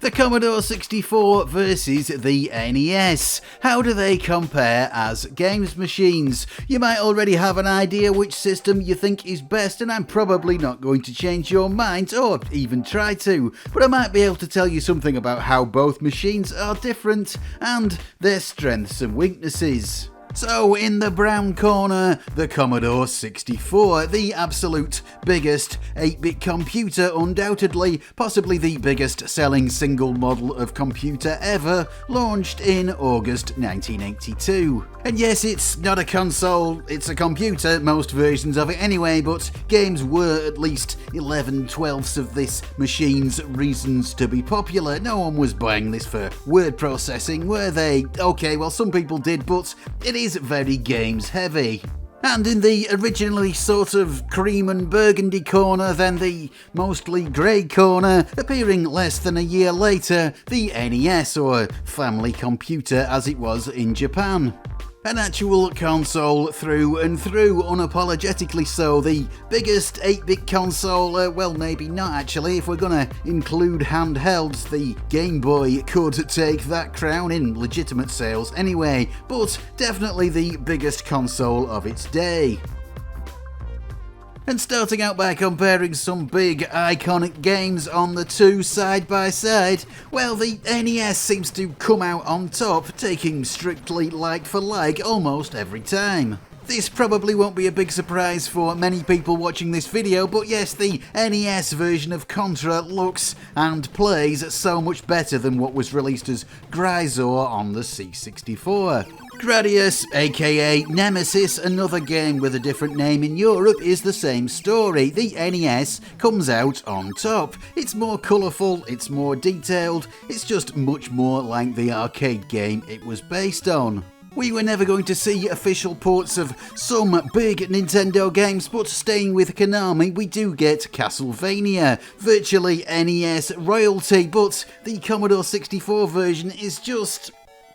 The Commodore 64 versus the NES. How do they compare as games machines? You might already have an idea which system you think is best, and I'm probably not going to change your mind or even try to, but I might be able to tell you something about how both machines are different and their strengths and weaknesses. So in the brown corner, the Commodore 64, the absolute biggest 8-bit computer, undoubtedly, possibly the biggest selling single model of computer ever, launched in August 1982. And yes, it's not a console, it's a computer, most versions of it anyway, but games were at least 11/12 of this machine's reasons to be popular. No one was buying this for word processing, were they? Okay, well some people did, but it is very games heavy. And in the originally sort of cream and burgundy corner, then the mostly grey corner, appearing less than a year later, the NES, or Family Computer as it was in Japan. An actual console through and through, unapologetically so. The biggest 8-bit console, well maybe not actually, if we're gonna include handhelds, the Game Boy could take that crown in legitimate sales anyway, but definitely the biggest console of its day. And starting out by comparing some big iconic games on the two side by side, well the NES seems to come out on top, taking strictly like for like almost every time. This probably won't be a big surprise for many people watching this video, but yes, the NES version of Contra looks and plays so much better than what was released as Grisor on the C64. Gradius, aka Nemesis, another game with a different name in Europe, is the same story. The NES comes out on top. It's more colourful, it's more detailed, it's just much more like the arcade game it was based on. We were never going to see official ports of some big Nintendo games, but staying with Konami, we do get Castlevania, virtually NES royalty, but the Commodore 64 version is just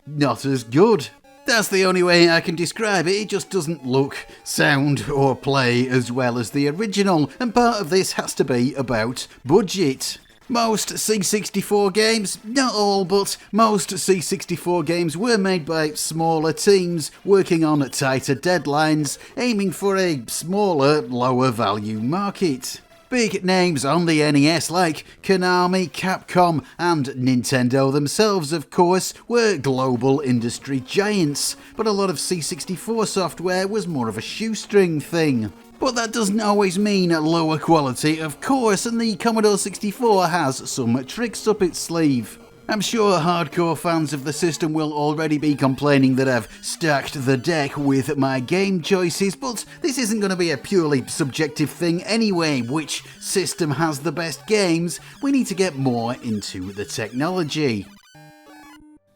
not as good. That's the only way I can describe it. It just doesn't look, sound or play as well as the original, and part of this has to be about budget. Most C64 games, not all, but most C64 games were made by smaller teams working on tighter deadlines, aiming for a smaller, lower value market. Big names on the NES like Konami, Capcom and Nintendo themselves, of course, were global industry giants, but a lot of C64 software was more of a shoestring thing. But that doesn't always mean lower quality, of course, and the Commodore 64 has some tricks up its sleeve. I'm sure hardcore fans of the system will already be complaining that I've stacked the deck with my game choices, but this isn't going to be a purely subjective thing anyway. Which system has the best games? We need to get more into the technology.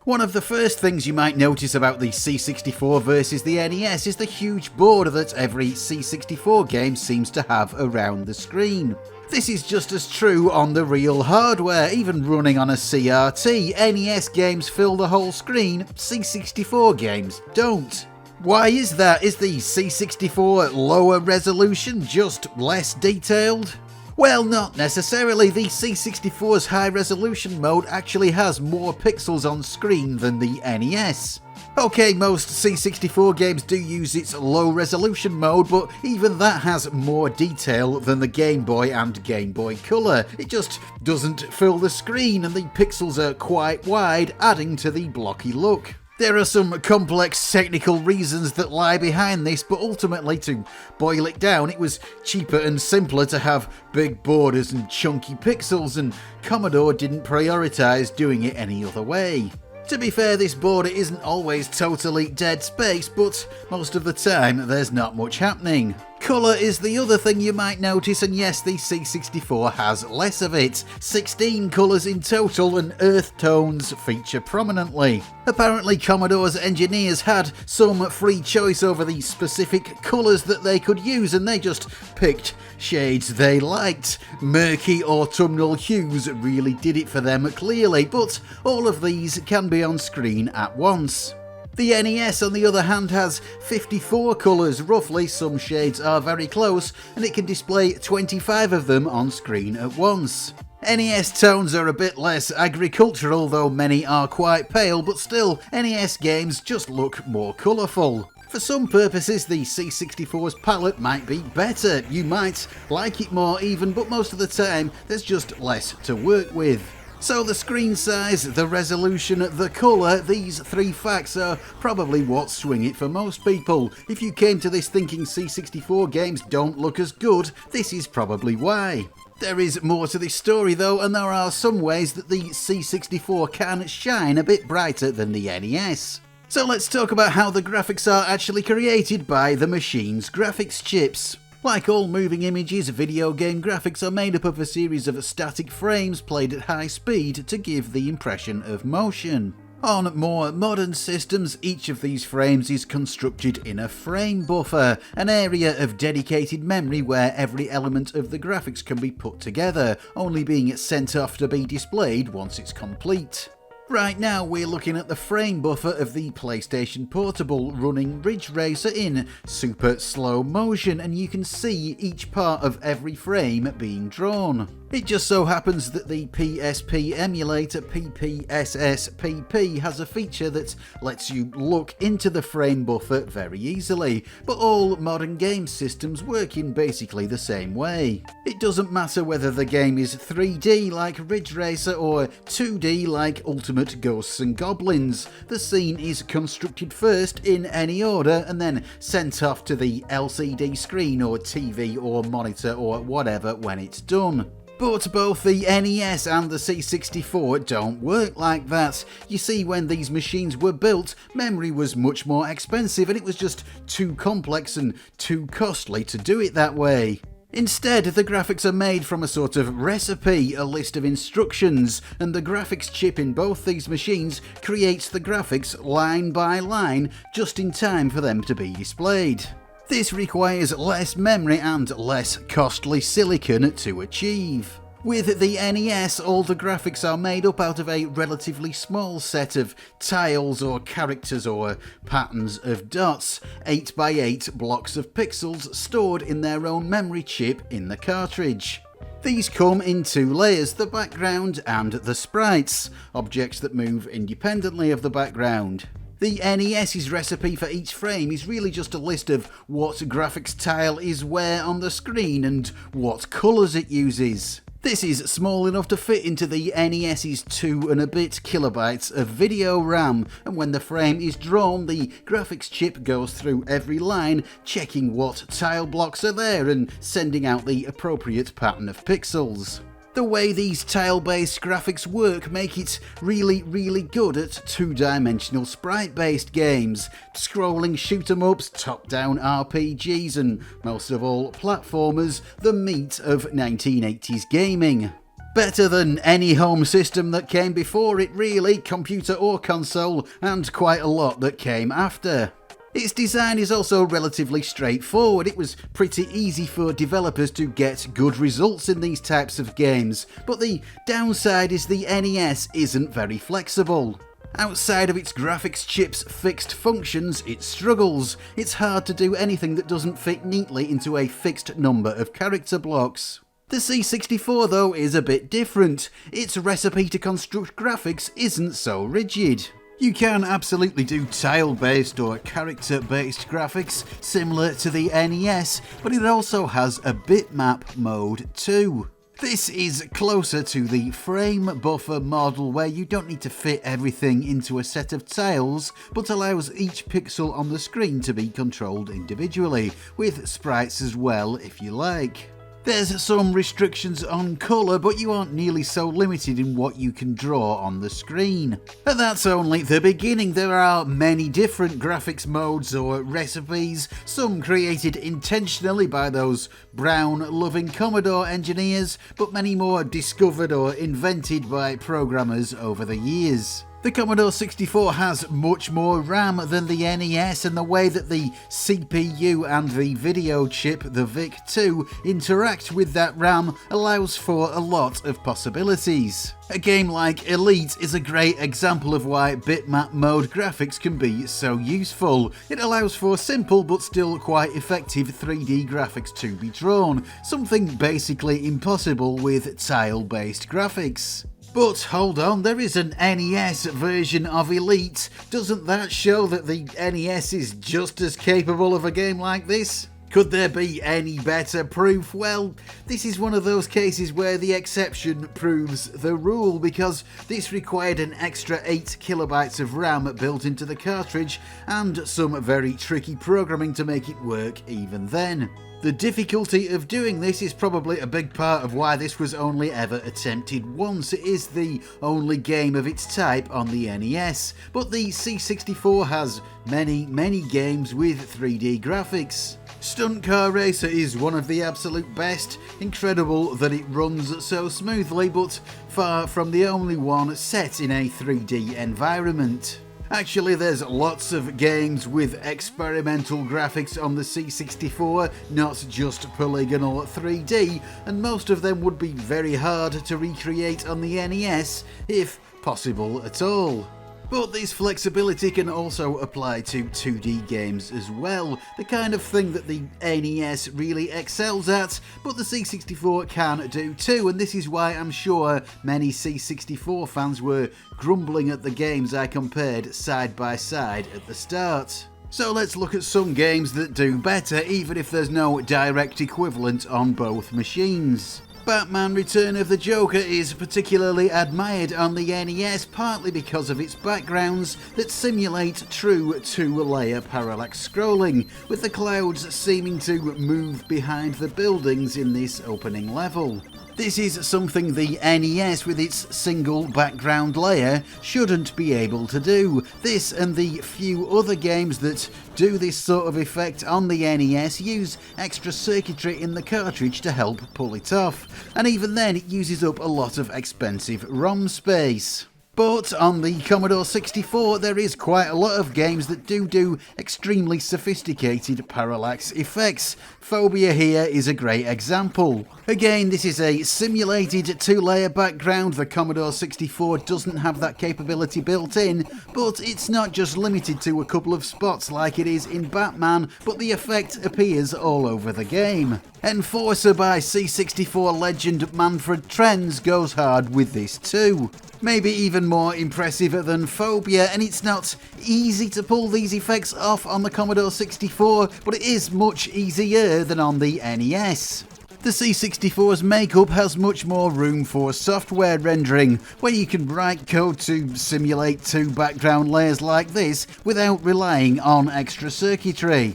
One of the first things you might notice about the C64 versus the NES is the huge board that every C64 game seems to have around the screen. This is just as true on the real hardware, even running on a CRT. NES games fill the whole screen, C64 games don't. Why is that? Is the C64 lower resolution, just less detailed? Well, not necessarily. The C64's high resolution mode actually has more pixels on screen than the NES. Okay, most C64 games do use its low resolution mode, but even that has more detail than the Game Boy and Game Boy Color. It just doesn't fill the screen and the pixels are quite wide, adding to the blocky look. There are some complex technical reasons that lie behind this, but ultimately, to boil it down, it was cheaper and simpler to have big borders and chunky pixels, and Commodore didn't prioritise doing it any other way. To be fair, this border isn't always totally dead space, but most of the time there's not much happening. Colour is the other thing you might notice, and yes, the C64 has less of it. 16 colours in total, and earth tones feature prominently. Apparently Commodore's engineers had some free choice over the specific colours that they could use, and they just picked shades they liked. Murky autumnal hues really did it for them clearly, but all of these can be on screen at once. The NES, on the other hand, has 54 colours roughly, some shades are very close, and it can display 25 of them on screen at once. NES tones are a bit less agricultural, though many are quite pale, but still, NES games just look more colourful. For some purposes, the C64's palette might be better, you might like it more even, but most of the time there's just less to work with. So the screen size, the resolution, the colour, these three facts are probably what swing it for most people. If you came to this thinking C64 games don't look as good, this is probably why. There is more to this story though, and there are some ways that the C64 can shine a bit brighter than the NES. So let's talk about how the graphics are actually created by the machine's graphics chips. Like all moving images, video game graphics are made up of a series of static frames played at high speed to give the impression of motion. On more modern systems, each of these frames is constructed in a frame buffer, an area of dedicated memory where every element of the graphics can be put together, only being sent off to be displayed once it's complete. Right now we're looking at the frame buffer of the PlayStation Portable running Ridge Racer in super slow motion, and you can see each part of every frame being drawn. It just so happens that the PSP emulator PPSSPP has a feature that lets you look into the frame buffer very easily, but all modern game systems work in basically the same way. It doesn't matter whether the game is 3D like Ridge Racer or 2D like Ultimate Ghosts and Goblins. The scene is constructed first in any order and then sent off to the LCD screen or TV or monitor or whatever when it's done. But both the NES and the C64 don't work like that. You see, when these machines were built, memory was much more expensive and it was just too complex and too costly to do it that way. Instead, the graphics are made from a sort of recipe, a list of instructions, and the graphics chip in both these machines creates the graphics line by line just in time for them to be displayed. This requires less memory and less costly silicon to achieve. With the NES, all the graphics are made up out of a relatively small set of tiles or characters or patterns of dots, 8x8 blocks of pixels stored in their own memory chip in the cartridge. These come in two layers, the background and the sprites, objects that move independently of the background. The NES's recipe for each frame is really just a list of what graphics tile is where on the screen and what colours it uses. This is small enough to fit into the NES's 2 and a bit kilobytes of video RAM, and when the frame is drawn, the graphics chip goes through every line, checking what tile blocks are there and sending out the appropriate pattern of pixels. The way these tile-based graphics work make it really good at two-dimensional sprite-based games, scrolling shoot-'em-ups, top-down RPGs and, most of all, platformers, the meat of 1980s gaming. Better than any home system that came before it really, computer or console, and quite a lot that came after. Its design is also relatively straightforward. It was pretty easy for developers to get good results in these types of games, but the downside is the NES isn't very flexible. Outside of its graphics chip's fixed functions, it struggles. It's hard to do anything that doesn't fit neatly into a fixed number of character blocks. The C64 though is a bit different. Its recipe to construct graphics isn't so rigid. You can absolutely do tile-based or character-based graphics similar to the NES, but it also has a bitmap mode too. This is closer to the frame buffer model where you don't need to fit everything into a set of tiles, but allows each pixel on the screen to be controlled individually, with sprites as well if you like. There's some restrictions on colour, but you aren't nearly so limited in what you can draw on the screen. And that's only the beginning. There are many different graphics modes or recipes, some created intentionally by those brown-loving Commodore engineers, but many more discovered or invented by programmers over the years. The Commodore 64 has much more RAM than the NES, and the way that the CPU and the video chip, the VIC-2, interact with that RAM allows for a lot of possibilities. A game like Elite is a great example of why bitmap mode graphics can be so useful. It allows for simple but still quite effective 3D graphics to be drawn, something basically impossible with tile-based graphics. But hold on, there is an NES version of Elite. Doesn't that show that the NES is just as capable of a game like this? Could there be any better proof? Well, this is one of those cases where the exception proves the rule, because this required an extra 8 kilobytes of RAM built into the cartridge and some very tricky programming to make it work even then. The difficulty of doing this is probably a big part of why this was only ever attempted once. It is the only game of its type on the NES, but the C64 has many games with 3D graphics. Stunt Car Racer is one of the absolute best. Incredible that it runs so smoothly, but far from the only one set in a 3D environment. Actually, there's lots of games with experimental graphics on the C64, not just polygonal 3D, and most of them would be very hard to recreate on the NES, if possible at all. But this flexibility can also apply to 2D games as well, the kind of thing that the NES really excels at, but the C64 can do too, and this is why I'm sure many C64 fans were grumbling at the games I compared side by side at the start. So let's look at some games that do better, even if there's no direct equivalent on both machines. Batman Return of the Joker is particularly admired on the NES, partly because of its backgrounds that simulate true two-layer parallax scrolling, with the clouds seeming to move behind the buildings in this opening level. This is something the NES with its single background layer shouldn't be able to do. This and the few other games that do this sort of effect on the NES use extra circuitry in the cartridge to help pull it off, and even then it uses up a lot of expensive ROM space. But on the Commodore 64 there is quite a lot of games that do extremely sophisticated parallax effects. Phobia here is a great example. Again, this is a simulated two-layer background. The Commodore 64 doesn't have that capability built in, but it's not just limited to a couple of spots like it is in Batman, but the effect appears all over the game. Enforcer by C64 legend Manfred Trenz goes hard with this too. Maybe even more impressive than Phobia, and it's not easy to pull these effects off on the Commodore 64, but it is much easier than on the NES. The C64's makeup has much more room for software rendering, where you can write code to simulate two background layers like this without relying on extra circuitry.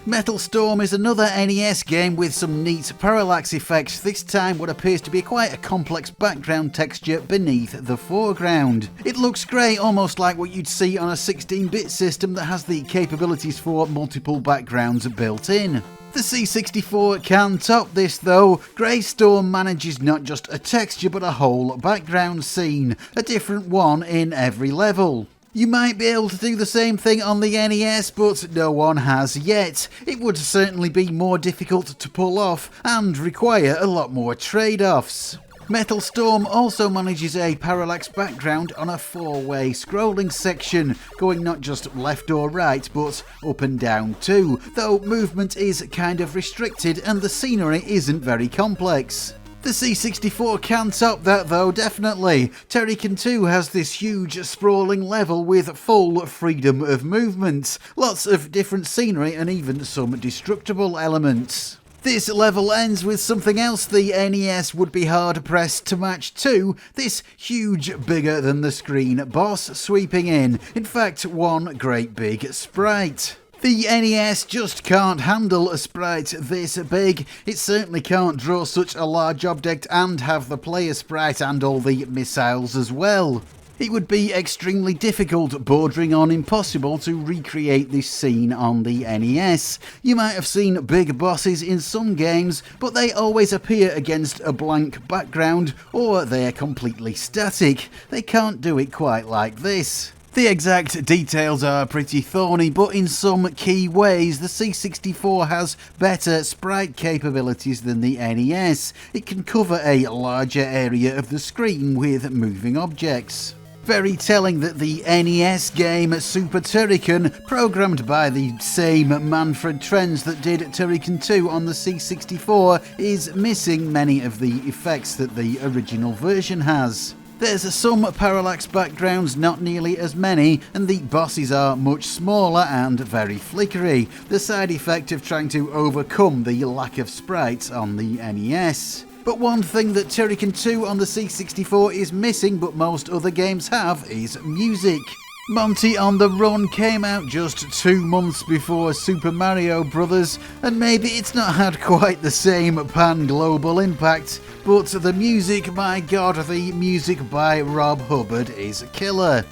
Metal Storm is another NES game with some neat parallax effects, this time what appears to be quite a complex background texture beneath the foreground. It looks great, almost like what you'd see on a 16-bit system that has the capabilities for multiple backgrounds built in. The C64 can top this though. Grey Storm manages not just a texture but a whole background scene, a different one in every level. You might be able to do the same thing on the NES, but no one has yet. It would certainly be more difficult to pull off and require a lot more trade-offs. Metal Storm also manages a parallax background on a four-way scrolling section, going not just left or right, but up and down too, though movement is kind of restricted and the scenery isn't very complex. The C64 can top that though, definitely. Terrican 2 has this huge sprawling level with full freedom of movement, lots of different scenery and even some destructible elements. This level ends with something else the NES would be hard pressed to match too, this huge bigger than the screen boss sweeping in fact one great big sprite. The NES just can't handle a sprite this big. It certainly can't draw such a large object and have the player sprite and all the missiles as well. It would be extremely difficult, bordering on impossible, to recreate this scene on the NES. You might have seen big bosses in some games, but they always appear against a blank background, or they're completely static. They can't do it quite like this. The exact details are pretty thorny, but in some key ways the C64 has better sprite capabilities than the NES. It can cover a larger area of the screen with moving objects. Very telling that the NES game Super Turrican, programmed by the same Manfred Trenz that did Turrican 2 on the C64, is missing many of the effects that the original version has. There's some parallax backgrounds, not nearly as many, and the bosses are much smaller and very flickery, the side effect of trying to overcome the lack of sprites on the NES. But one thing that Turrican 2 on the C64 is missing but most other games have is music. Monty on the Run came out just 2 months before Super Mario Bros. And maybe it's not had quite the same pan-global impact, but the music, my god, the music by Rob Hubbard is killer.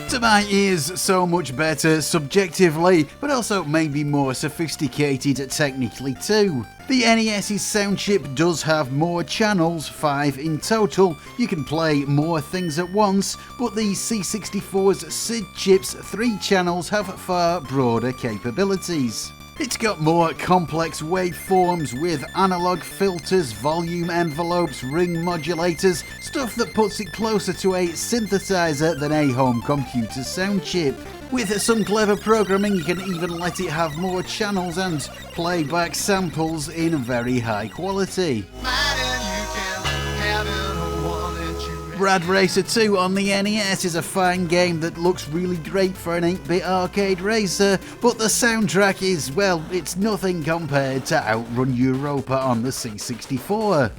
To my ears, so much better subjectively, but also maybe more sophisticated technically too. The NES's sound chip does have more channels, 5 in total. You can play more things at once, but the C64's SID chip's 3 channels have far broader capabilities. It's got more complex waveforms with analog filters, volume envelopes, ring modulators, stuff that puts it closer to a synthesizer than a home computer sound chip. With some clever programming, you can even let it have more channels and play back samples in very high quality. Rad Racer 2 on the NES is a fine game that looks really great for an 8-bit arcade racer, but the soundtrack is, well, it's nothing compared to Outrun Europa on the C64.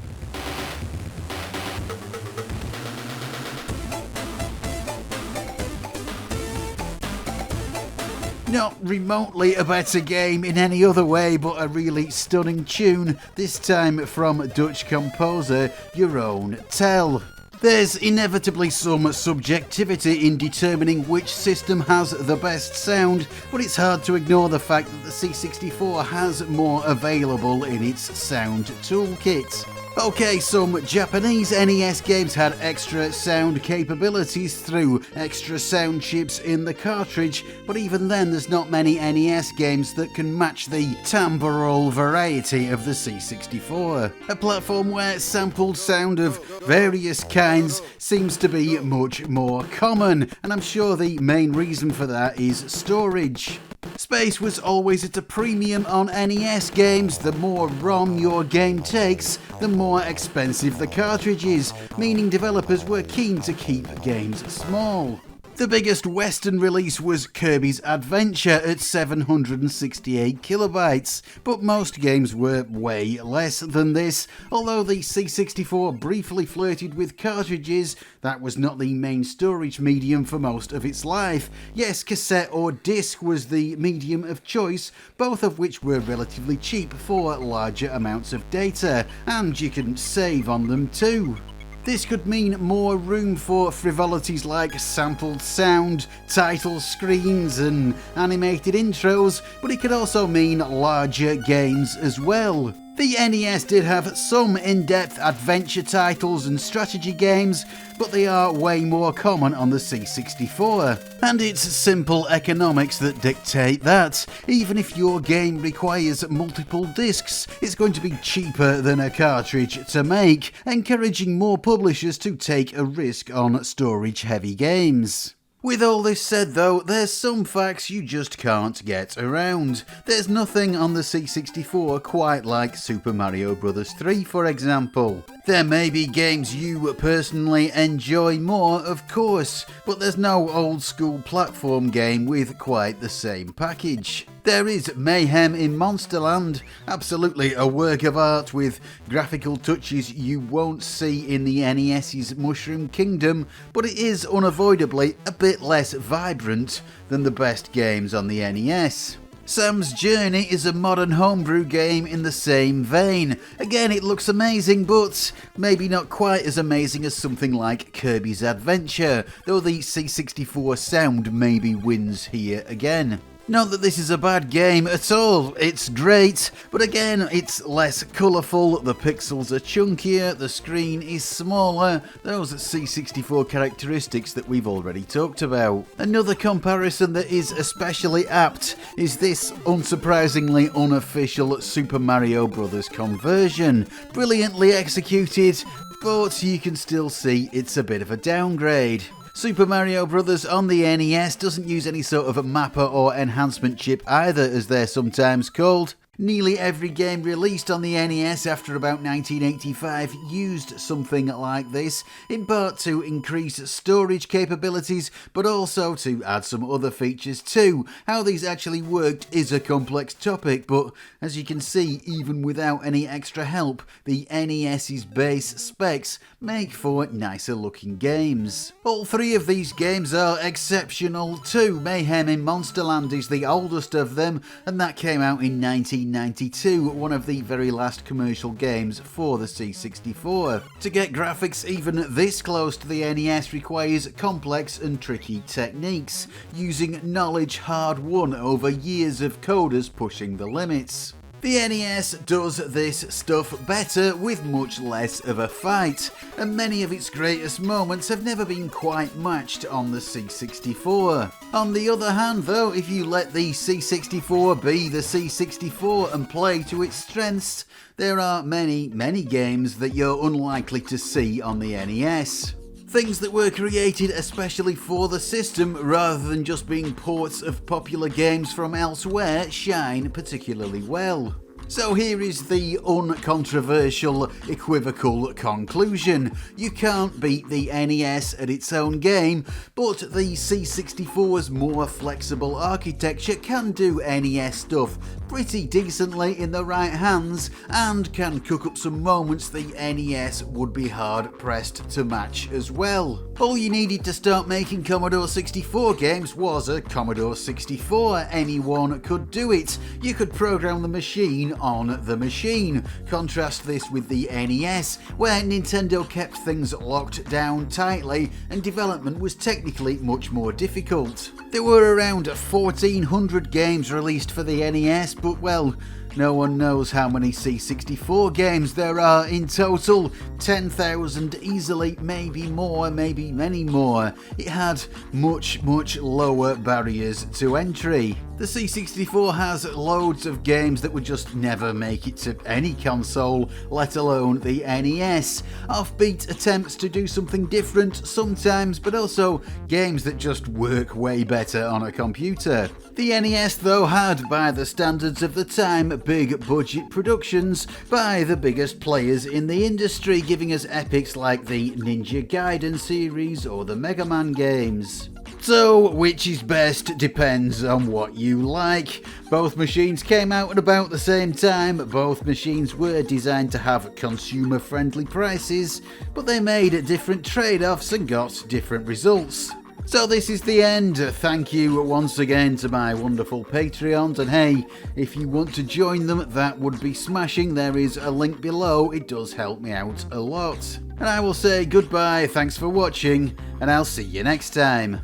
Not remotely a better game in any other way, but a really stunning tune, this time from Dutch composer Jeroen Tel. There's inevitably some subjectivity in determining which system has the best sound, but it's hard to ignore the fact that the C64 has more available in its sound toolkit. Okay, some Japanese NES games had extra sound capabilities through extra sound chips in the cartridge, but even then there's not many NES games that can match the timbral variety of the C64. A platform where sampled sound of various kinds seems to be much more common, and I'm sure the main reason for that is storage. Space was always at a premium on NES games. The more ROM your game takes, the more expensive the cartridge is, meaning developers were keen to keep games small. The biggest Western release was Kirby's Adventure at 768 kilobytes, but most games were way less than this. Although the C64 briefly flirted with cartridges, that was not the main storage medium for most of its life. Yes, cassette or disc was the medium of choice, both of which were relatively cheap for larger amounts of data, and you can save on them too. This could mean more room for frivolities like sampled sound, title screens and animated intros, but it could also mean larger games as well. The NES did have some in-depth adventure titles and strategy games, but they are way more common on the C64. And it's simple economics that dictate that. Even if your game requires multiple discs, it's going to be cheaper than a cartridge to make, encouraging more publishers to take a risk on storage-heavy games. With all this said though, there's some facts you just can't get around. There's nothing on the C64 quite like Super Mario Bros. 3 for example. There may be games you personally enjoy more, of course, but there's no old school platform game with quite the same package. There is mayhem in Monsterland, absolutely a work of art with graphical touches you won't see in the NES's Mushroom Kingdom, but it is unavoidably a bit less vibrant than the best games on the NES. Sam's Journey is a modern homebrew game in the same vein. Again, it looks amazing, but maybe not quite as amazing as something like Kirby's Adventure, though the C64 sound maybe wins here again. Not that this is a bad game at all, it's great, but again, it's less colourful, the pixels are chunkier, the screen is smaller, those C64 characteristics that we've already talked about. Another comparison that is especially apt is this unsurprisingly unofficial Super Mario Bros. Conversion. Brilliantly executed, but you can still see it's a bit of a downgrade. Super Mario Bros. On the NES doesn't use any sort of a mapper or enhancement chip either, as they're sometimes called. Nearly every game released on the NES after about 1985 used something like this, in part to increase storage capabilities, but also to add some other features too. How these actually worked is a complex topic, but as you can see, even without any extra help, the NES's base specs make for nicer looking games. All three of these games are exceptional too. Mayhem in Monsterland is the oldest of them, and that came out in 1992, one of the very last commercial games for the C64. To get graphics even this close to the NES requires complex and tricky techniques, using knowledge hard won over years of coders pushing the limits. The NES does this stuff better with much less of a fight, and many of its greatest moments have never been quite matched on the C64. On the other hand though, if you let the C64 be the C64 and play to its strengths, there are many games that you're unlikely to see on the NES. Things that were created especially for the system rather than just being ports of popular games from elsewhere shine particularly well. So here is the uncontroversial, equivocal conclusion. You can't beat the NES at its own game, but the C64's more flexible architecture can do NES stuff pretty decently in the right hands, and can cook up some moments the NES would be hard pressed to match as well. All you needed to start making Commodore 64 games was a Commodore 64. Anyone could do it. You could program the machine on the machine. Contrast this with the NES, where Nintendo kept things locked down tightly and development was technically much more difficult. There were around 1,400 games released for the NES, but well, no one knows how many C64 games there are in total. 10,000 easily, maybe more, maybe many more. It had much lower barriers to entry. The C64 has loads of games that would just never make it to any console, let alone the NES. Offbeat attempts to do something different sometimes, but also games that just work way better on a computer. The NES though had, by the standards of the time, big budget productions by the biggest players in the industry, giving us epics like the Ninja Gaiden series or the Mega Man games. So, which is best depends on what you like. Both machines came out at about the same time, both machines were designed to have consumer-friendly prices, but they made different trade-offs and got different results. So this is the end. Thank you once again to my wonderful Patreons, and hey, if you want to join them, that would be smashing. There is a link below, it does help me out a lot. And I will say goodbye, thanks for watching, and I'll see you next time.